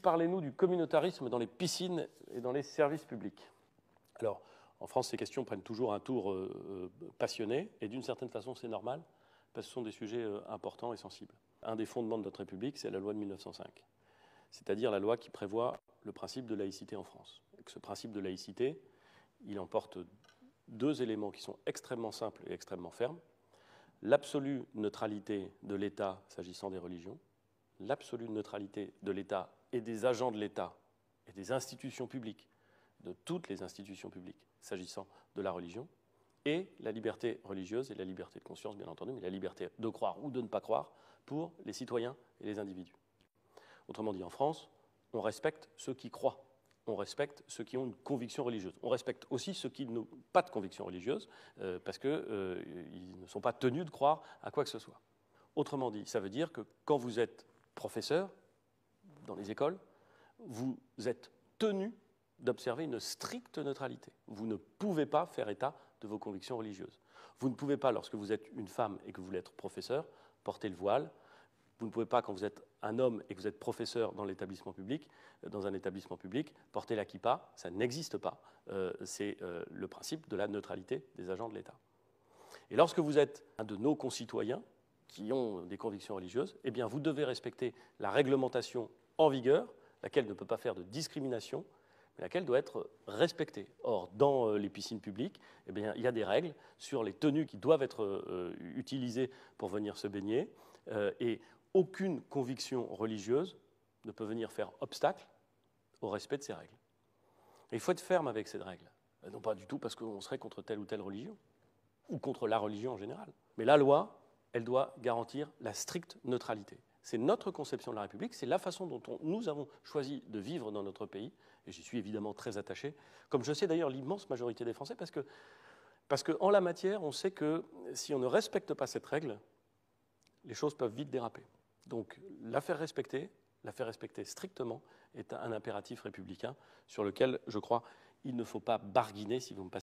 Parlez-nous du communautarisme dans les piscines et dans les services publics. Alors, en France, ces questions prennent toujours un tour passionné, et d'une certaine façon, c'est normal, parce que ce sont des sujets importants et sensibles. Un des fondements de notre République, c'est la loi de 1905, c'est-à-dire la loi qui prévoit le principe de laïcité en France. Et que ce principe de laïcité, il emporte deux éléments qui sont extrêmement simples et extrêmement fermes. L'absolue neutralité de l'État s'agissant des religions, l'absolue neutralité de l'État et des agents de l'État et des institutions publiques, de toutes les institutions publiques s'agissant de la religion, et la liberté religieuse et la liberté de conscience, bien entendu, mais la liberté de croire ou de ne pas croire pour les citoyens et les individus. Autrement dit, en France, on respecte ceux qui croient, on respecte ceux qui ont une conviction religieuse. On respecte aussi ceux qui n'ont pas de conviction religieuse, parce qu'ils ne sont pas tenus de croire à quoi que ce soit. Autrement dit, ça veut dire que quand vous êtes professeur dans les écoles, vous êtes tenu d'observer une stricte neutralité. Vous ne pouvez pas faire état de vos convictions religieuses. Vous ne pouvez pas, lorsque vous êtes une femme et que vous voulez être professeur, porter le voile. Vous ne pouvez pas, quand vous êtes un homme et que vous êtes professeur dans l'établissement public, dans un établissement public, porter la kippa. Ça n'existe pas. C'est le principe de la neutralité des agents de l'État. Et lorsque vous êtes un de nos concitoyens qui ont des convictions religieuses, eh bien, vous devez respecter la réglementation en vigueur, laquelle ne peut pas faire de discrimination, mais laquelle doit être respectée. Or, dans les piscines publiques, eh bien, il y a des règles sur les tenues qui doivent être utilisées pour venir se baigner, et aucune conviction religieuse ne peut venir faire obstacle au respect de ces règles. Et il faut être ferme avec ces règles. Non pas du tout parce qu'on serait contre telle ou telle religion, ou contre la religion en général. Mais la loi, elle doit garantir la stricte neutralité. C'est notre conception de la République, c'est la façon dont nous avons choisi de vivre dans notre pays, et j'y suis évidemment très attaché, comme je sais d'ailleurs l'immense majorité des Français, parce qu'en la matière, on sait que si on ne respecte pas cette règle, les choses peuvent vite déraper. Donc la faire respecter strictement, est un impératif républicain sur lequel, je crois, il ne faut pas barguiner, si vous me passez